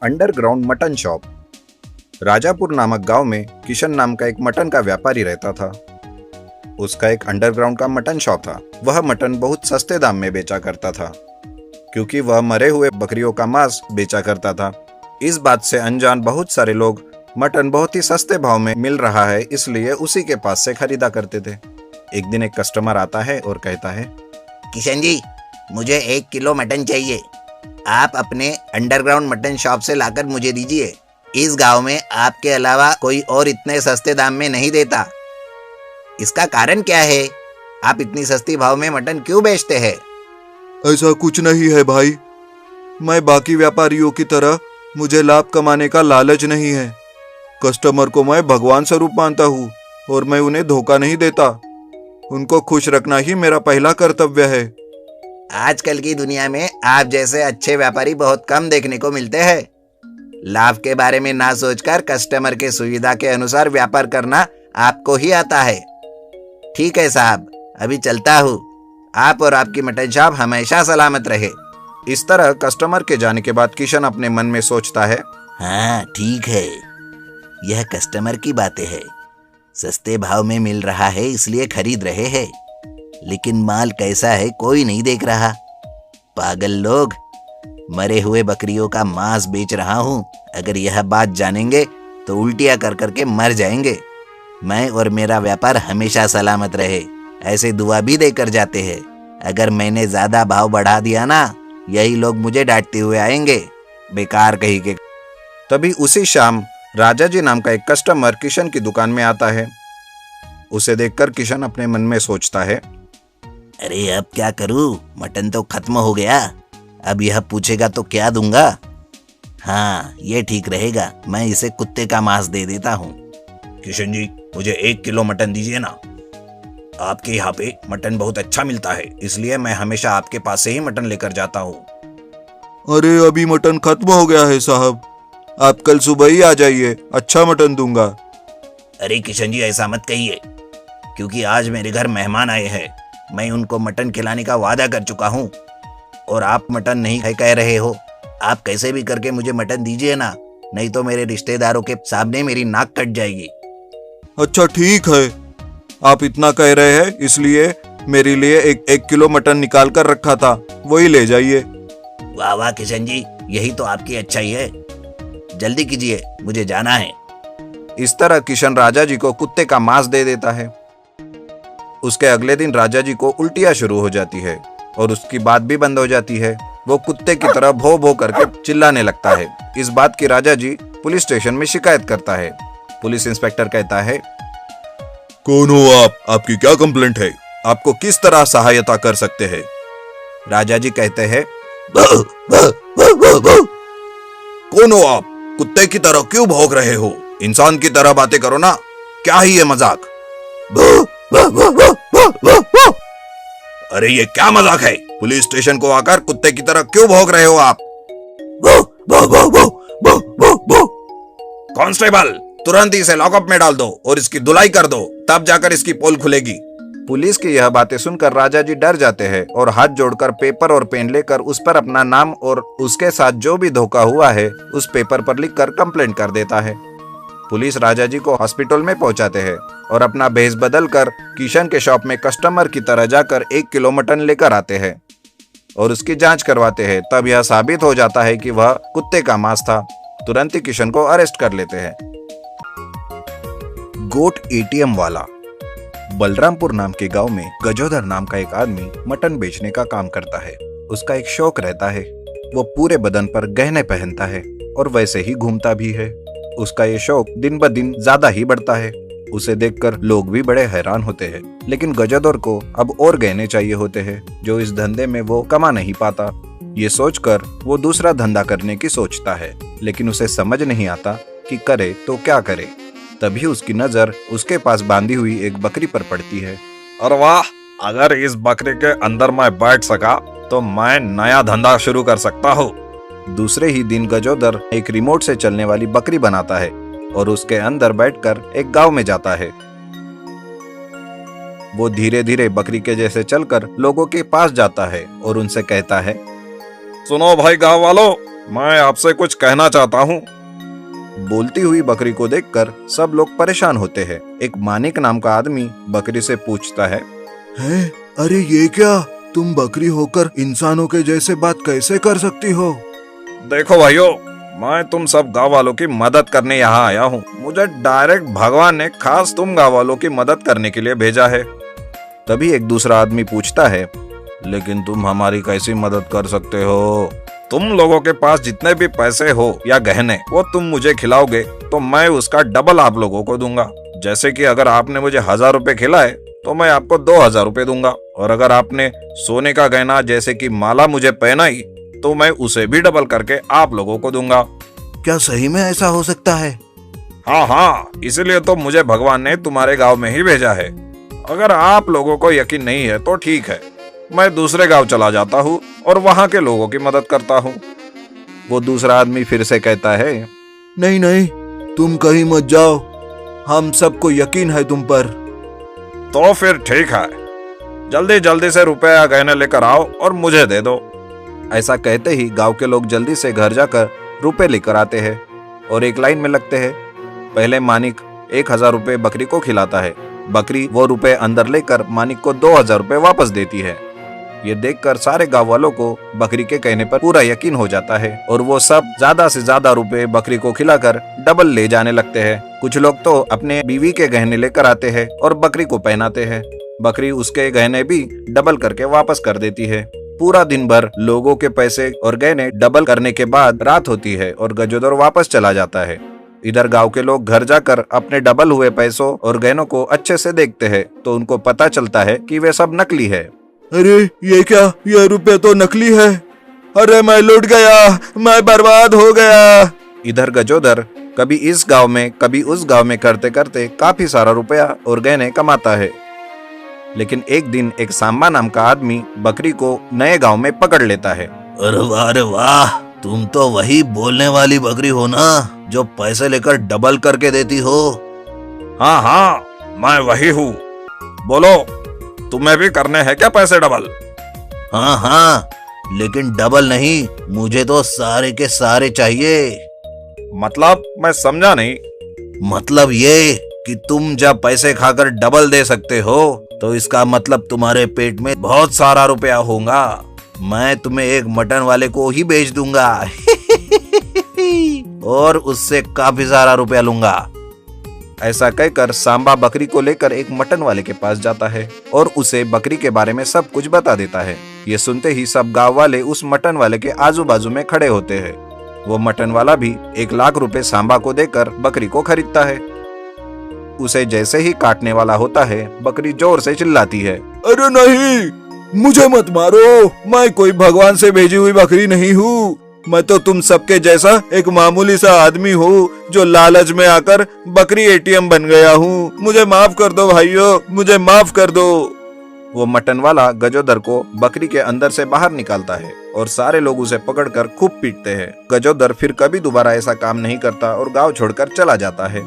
Underground mutton shop. Rajapur नामक गांव में किशन नाम का एक मटन का व्यापारी रहता था। उसका एक अंडरग्राउंड का मटन शॉप था। वह मटन बहुत सस्ते दाम में बेचा करता था, क्योंकि वह मरे हुए बकरियों का मांस बेचा करता था। इस बात से अनजान बहुत सारे लोग मटन बहुत ही सस्ते भाव में मिल रहा है, इसलिए उसी के पास से खरीदा करते थे। एक दिन एक कस्टमर आता है और कहता है, किशन जी, मुझे 1 किलो मटन चाहिए। आप अपने अंडरग्राउंड मटन शॉप से लाकर मुझे दीजिए। इस गांव में आपके अलावा कोई और इतने सस्ते दाम में नहीं देता। इसका कारण क्या है? आप इतनी सस्ती भाव में मटन क्यों बेचते हैं? ऐसा कुछ नहीं है भाई, मैं बाकी व्यापारियों की तरह मुझे लाभ कमाने का लालच नहीं है। कस्टमर को मैं भगवान स्वरूप मानता हूँ और मैं उन्हें धोखा नहीं देता। उनको खुश रखना ही मेरा पहला कर्तव्य है। आजकल की दुनिया में आप जैसे अच्छे व्यापारी बहुत कम देखने को मिलते हैं। लाभ के बारे में ना सोचकर कस्टमर के सुविधा के अनुसार व्यापार करना आपको ही आता है। ठीक है साहब, अभी चलता हूँ। आप और आपकी मटन शॉप हमेशा सलामत रहे। इस तरह कस्टमर के जाने के बाद किशन अपने मन में सोचता है, हाँ ठीक है, यह कस्टमर की बातें है। सस्ते भाव में मिल रहा है इसलिए खरीद रहे हैं, लेकिन माल कैसा है कोई नहीं देख रहा। पागल लोग, मरे हुए बकरियों का मांस बेच रहा हूँ। अगर यह बात जानेंगे तो उल्टियां कर करके मर जाएंगे। मैं और मेरा व्यापार हमेशा सलामत रहे, ऐसे दुआ भी देकर जाते हैं। अगर मैंने ज्यादा भाव बढ़ा दिया ना, यही लोग मुझे डांटते हुए आएंगे, बेकार कहीं के। तभी उसी शाम राजा जी नाम का एक कस्टमर किशन की दुकान में आता है। उसे देखकर किशन अपने मन में सोचता है, अरे अब क्या करूं? मटन तो खत्म हो गया। अब यह पूछेगा तो क्या दूंगा? हाँ, ये ठीक रहेगा, मैं इसे कुत्ते का मांस दे देता हूँ। किशन जी, मुझे 1 किलो मटन दीजिए ना। आपके यहाँ पे मटन बहुत अच्छा मिलता है, इसलिए मैं हमेशा आपके पास से ही मटन लेकर जाता हूँ। अरे अभी मटन खत्म हो गया है साहब, आप कल सुबह ही आ जाइए, अच्छा मटन दूंगा। अरे किशन जी, ऐसा मत कहिए, क्योंकि आज मेरे घर मेहमान आए हैं। मैं उनको मटन खिलाने का वादा कर चुका हूँ और आप मटन नहीं कह रहे हो। आप कैसे भी करके मुझे मटन दीजिए ना, नहीं तो मेरे रिश्तेदारों के सामने मेरी नाक कट जाएगी। अच्छा ठीक है, आप इतना कह रहे हैं इसलिए मेरे लिए एक किलो मटन निकाल कर रखा था, वही ले जाइए। वाह वाह किशन जी, यही तो आपकी अच्छाई है। जल्दी कीजिए, मुझे जाना है। इस तरह किशन राजा जी को कुत्ते का मांस दे देता है। उसके अगले दिन राजा जी को उल्टियां शुरू हो जाती है और उसकी बात भी बंद हो जाती है। वो कुत्ते की तरह भौ भौ करके चिल्लाने लगता है। इस बात की राजा जी पुलिस स्टेशन में शिकायत करता है। पुलिस इंस्पेक्टर कहता है, कौन हो आप? आपकी क्या कंप्लेंट है? आपको किस तरह सहायता कर सकते हैं? राजा जी कहते हैं, कौन हो आप? कुत्ते की तरह क्यों भौंक रहे हो? इंसान की तरह बातें करो ना। क्या ही ये मजाक? अरे ये क्या मजाक है? पुलिस स्टेशन को आकर कुत्ते की तरह क्यों भौंक रहे हो आप? कांस्टेबल, तुरंत इसे लॉकअप में डाल दो और इसकी धुलाई कर दो, तब जाकर इसकी पोल खुलेगी। पुलिस की यह बातें सुनकर राजा जी डर जाते हैं और हाथ जोड़कर पेपर और पेन लेकर उस पर अपना नाम और उसके साथ जो भी धोखा हुआ है उस पेपर पर लिखकर कंप्लेंट कर देता है। पुलिस राजा जी को हॉस्पिटल में पहुंचाते हैं और अपना भेष बदल कर किशन के शॉप में कस्टमर की तरह जाकर 1 किलो मटन लेकर आते हैं और उसकी जांच करवाते हैं। तब यह साबित हो जाता है कि वह कुत्ते का मांस था। तुरंत ही किशन को अरेस्ट कर लेते हैं। गोट एटीएम वाला। बलरामपुर नाम के गांव में गजोदर नाम का एक आदमी मटन बेचने का काम करता है। उसका एक शौक रहता है, वो पूरे बदन पर गहने पहनता है और वैसे ही घूमता भी है। उसका ये शौक दिन ब दिन ज्यादा ही बढ़ता है। उसे देखकर लोग भी बड़े हैरान होते हैं, लेकिन गजोदर को अब और गहने चाहिए होते हैं जो इस धंधे में वो कमा नहीं पाता। ये सोचकर वो दूसरा धंधा करने की सोचता है, लेकिन उसे समझ नहीं आता कि करे तो क्या करे। तभी उसकी नजर उसके पास बांधी हुई एक बकरी पर पड़ती है। अरे वाह, अगर इस बकरी के अंदर मैं बैठ सका तो मैं नया धंधा शुरू कर सकता हूँ। दूसरे ही दिन गजोदर एक रिमोट से चलने वाली बकरी बनाता है और उसके अंदर बैठकर एक गांव में जाता है। वो धीरे धीरे बकरी के जैसे चलकर लोगों के पास जाता है और उनसे कहता है, सुनो भाई गांव वालों, मैं आपसे कुछ कहना चाहता हूँ। बोलती हुई बकरी को देखकर सब लोग परेशान होते हैं। एक मानिक नाम का आदमी बकरी से पूछता है, हैं? अरे ये क्या, तुम बकरी होकर इंसानों के जैसे बात कैसे कर सकती हो? देखो भाइयों, मैं तुम सब गांव वालों की मदद करने यहाँ आया हूँ। मुझे डायरेक्ट भगवान ने खास तुम गांव वालों की मदद करने के लिए भेजा है। तभी एक दूसरा आदमी पूछता है, लेकिन तुम हमारी कैसी मदद कर सकते हो? तुम लोगों के पास जितने भी पैसे हो या गहने, वो तुम मुझे खिलाओगे तो मैं उसका डबल आप लोगों को दूंगा। जैसे कि अगर आपने मुझे 1000 रुपए खिलाए तो मैं आपको 2000 रुपए दूंगा, और अगर आपने सोने का गहना जैसे कि माला मुझे पहनाई तो मैं उसे भी डबल करके आप लोगों को दूंगा। क्या सही में ऐसा हो सकता है? हाँ हाँ, इसीलिए तो मुझे भगवान ने तुम्हारे गांव में ही भेजा है। अगर आप लोगों को यकीन नहीं है तो ठीक है, मैं दूसरे गांव चला जाता हूँ और वहां के लोगों की मदद करता हूँ। वो दूसरा आदमी फिर से कहता है, नहीं नहीं, तुम कहीं मत जाओ, हम सबको यकीन है तुम पर। तो फिर ठीक है, जल्दी जल्दी से रुपए या गहने लेकर आओ और मुझे दे दो। ऐसा कहते ही गांव के लोग जल्दी से घर जाकर रुपए लेकर आते हैं और एक लाइन में लगते हैं। पहले मानिक 1000 रुपए बकरी को खिलाता है। बकरी वो रुपए अंदर लेकर मानिक को 2000 रुपए वापस देती है। ये देखकर सारे गांव वालों को बकरी के कहने पर पूरा यकीन हो जाता है और वो सब ज्यादा से ज्यादा रुपए बकरी को खिलाकर डबल ले जाने लगते हैं। कुछ लोग तो अपने बीवी के गहने लेकर आते हैं और बकरी को पहनाते हैं। बकरी उसके गहने भी डबल करके वापस कर देती है। पूरा दिन भर लोगों के पैसे और गहने डबल करने के बाद रात होती है और गजोदर वापस चला जाता है। इधर गांव के लोग घर जाकर अपने डबल हुए पैसों और गहनों को अच्छे से देखते हैं तो उनको पता चलता है कि वे सब नकली है। अरे ये क्या, ये रुपए तो नकली है। अरे मैं लुट गया, मैं बर्बाद हो गया। इधर गजोदर कभी इस गांव में कभी उस गांव में करते करते काफी सारा रुपया और गहने कमाता है। लेकिन एक दिन एक सांबा नाम का आदमी बकरी को नए गांव में पकड़ लेता है। अरे वाह, तुम तो वही बोलने वाली बकरी हो ना, जो पैसे लेकर डबल करके देती हो? हाँ हाँ, मैं वही हूँ। बोलो, तुम्हें भी करने हैं क्या पैसे डबल? हाँ हाँ, लेकिन डबल नहीं, मुझे तो सारे के सारे चाहिए। मतलब मैं समझा नहीं। मतलब ये कि तुम जब पैसे खाकर डबल दे सकते हो तो इसका मतलब तुम्हारे पेट में बहुत सारा रुपया होगा। मैं तुम्हें एक मटन वाले को ही बेच दूंगा और उससे काफी सारा रुपया लूंगा। ऐसा कहकर सांबा बकरी को लेकर एक मटन वाले के पास जाता है और उसे बकरी के बारे में सब कुछ बता देता है। ये सुनते ही सब गांव वाले उस मटन वाले के आजू बाजू में खड़े होते हैं। वो मटन वाला भी 1 लाख रुपए सांबा को देकर बकरी को खरीदता है। उसे जैसे ही काटने वाला होता है, बकरी जोर से चिल्लाती है, अरे नहीं, मुझे मत मारो, मैं कोई भगवान से भेजी हुई बकरी नहीं हूँ। मैं तो तुम सबके जैसा एक मामूली सा आदमी हूँ जो लालच में आकर बकरी एटीएम बन गया हूँ। मुझे माफ कर दो भाइयों, मुझे माफ कर दो। वो मटन वाला गजोदर को बकरी के अंदर से बाहर निकालता है और सारे लोग उसे पकड़कर खूब पीटते हैं। गजोदर फिर कभी दोबारा ऐसा काम नहीं करता और गांव छोड़कर चला जाता है।